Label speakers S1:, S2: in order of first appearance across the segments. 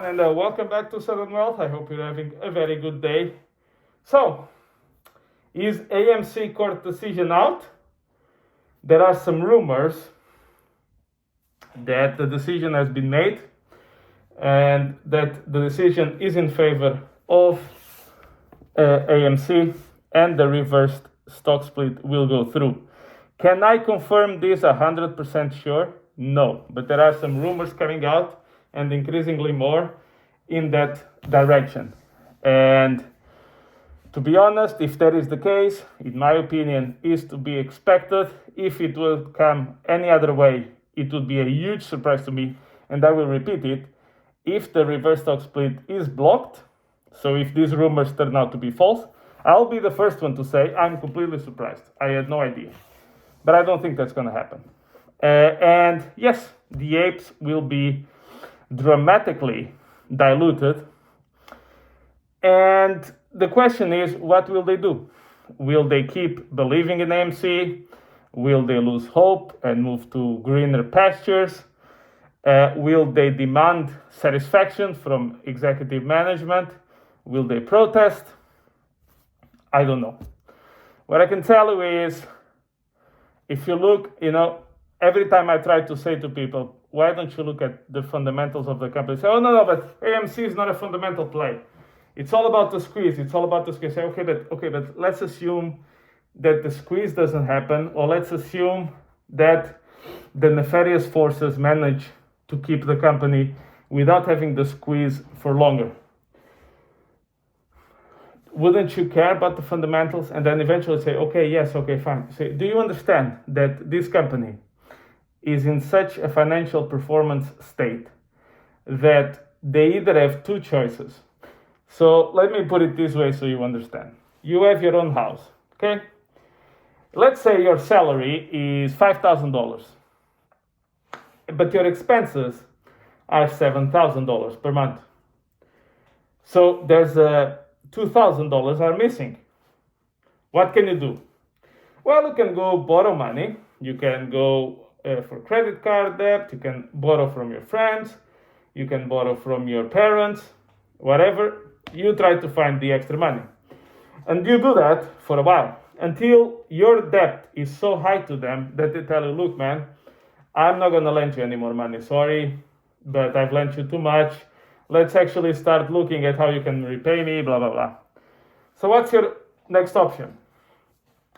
S1: And welcome back to Southern Wealth. I hope you're having a very good day. So, is AMC court decision out? There are some rumors that the decision has been made and that the decision is in favor of AMC and the reversed stock split will go through. Can I confirm this 100% sure? No, but there are some rumors coming out and increasingly more in that direction. And to be honest, if that is the case, in my opinion, is to be expected. If it would come any other way, it would be a huge surprise to me. And I will repeat it. If the reverse stock split is blocked, so if these rumors turn out to be false, I'll be the first one to say I'm completely surprised. I had no idea. But I don't think that's going to happen. And yes, the apes will be dramatically diluted. And the question is, what will they do? Will they keep believing in AMC? Will they lose hope and move to greener pastures? Will they demand satisfaction from executive management? Will they protest? I don't know. What I can tell you is, if you look, every time I try to say to people, why don't you look at the fundamentals of the company? Say, oh, no, but AMC is not a fundamental play. It's all about the squeeze. It's all about the squeeze. Say, okay, but let's assume that the squeeze doesn't happen, or let's assume that the nefarious forces manage to keep the company without having the squeeze for longer. Wouldn't you care about the fundamentals? And then eventually say, okay, yes, okay, fine. Say, do you understand that this company is in such a financial performance state that they either have two choices? So let me put it this way so you understand. You have your own house, okay? Let's say your salary is $5,000, but your expenses are $7,000 per month. So there's $2,000 are missing. What can you do? Well, you can go borrow money. You can go for credit card debt. You can borrow from your friends. You can borrow from your parents. Whatever. You try to find the extra money. And you do that for a while until your debt is so high to them that they tell you, look, man, I'm not going to lend you any more money. Sorry, but I've lent you too much. Let's actually start looking at how you can repay me, blah, blah, blah. So what's your next option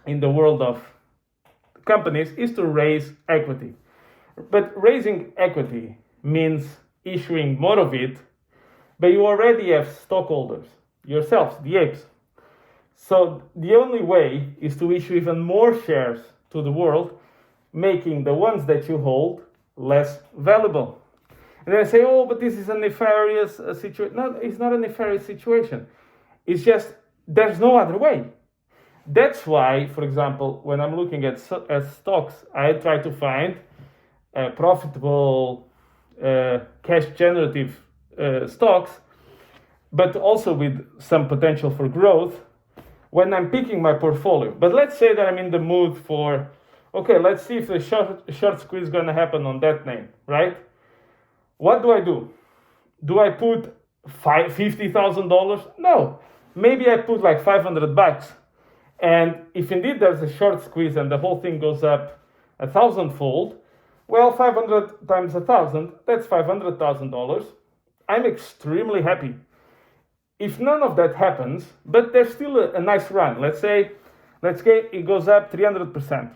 S1: in the world of companies is to raise equity. But raising equity means issuing more of it, but you already have stockholders, yourselves, the apes. So the only way is to issue even more shares to the world, making the ones that you hold less valuable. And then I say, oh, but this is a nefarious situation. No, it's not a nefarious situation. It's just there's no other way. That's why, for example, when I'm looking at stocks, I try to find profitable, cash generative stocks, but also with some potential for growth when I'm picking my portfolio. But let's say that I'm in the mood for, okay, let's see if the short squeeze is going to happen on that name, right? What do? Do I put $50,000? No. Maybe I put like $500. And if indeed there's a short squeeze and the whole thing goes up 1,000-fold, well, 500 times 1,000, that's $500,000. I'm extremely happy. If none of that happens, but there's still a nice run. Let's say it goes up 300%.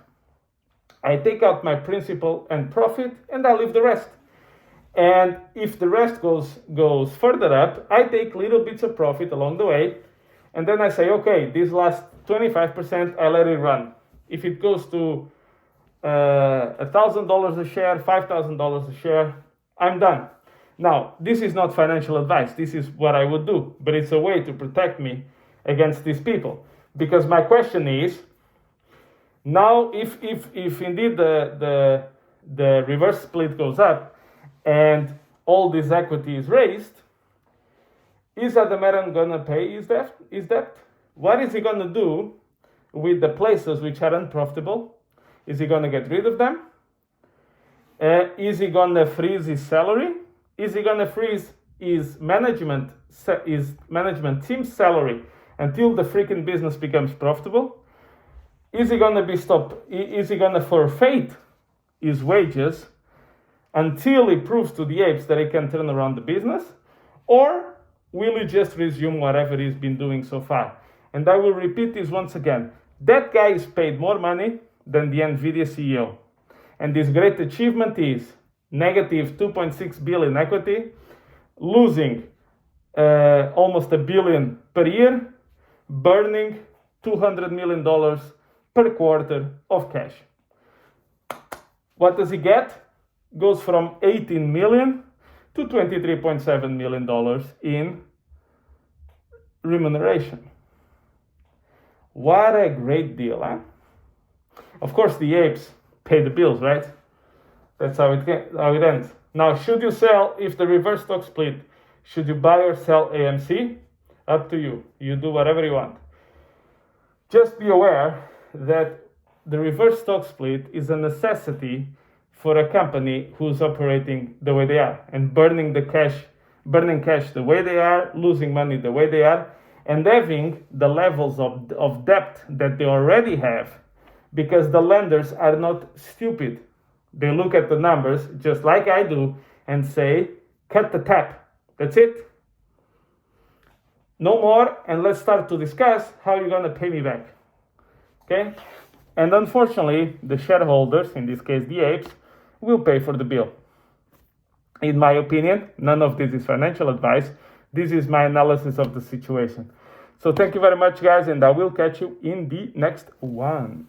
S1: I take out my principal and profit and I leave the rest. And if the rest goes further up, I take little bits of profit along the way. And then I say, okay, this last 25%, I let it run. If it goes to $1,000 a share, $5,000 a share, I'm done. Now, this is not financial advice. This is what I would do. But it's a way to protect me against these people. Because my question is, now if indeed the reverse split goes up and all this equity is raised, is Adamaran going to pay his debt? What is he going to do with the places which are unprofitable? Is he going to get rid of them? Is he going to freeze his salary? Is he going to freeze his management team's salary until the freaking business becomes profitable? Is he gonna be stopped? Is he gonna forfeit his wages until he proves to the apes that he can turn around the business? Or will he just resume whatever he's been doing so far? And I will repeat this once again. That guy is paid more money than the NVIDIA CEO. And his great achievement is negative 2.6 billion equity, losing almost $1 billion per year, burning $200 million per quarter of cash. What does he get? Goes from 18 million to $23.7 million in remuneration. What a great deal, huh? Of course, the apes pay the bills, right? That's how it ends. Now, should you sell, if the reverse stock split, should you buy or sell AMC? Up to you. You do whatever you want. Just be aware that the reverse stock split is a necessity for a company who's operating the way they are and burning cash the way they are, losing money the way they are, and having the levels of debt that they already have, because the lenders are not stupid. They look at the numbers just like I do and say, cut the tap. That's it. No more, and let's start to discuss how you're going to pay me back. Okay? And unfortunately, the shareholders, in this case the apes, will pay for the bill. In my opinion, none of this is financial advice. This is my analysis of the situation. So thank you very much, guys, and I will catch you in the next one.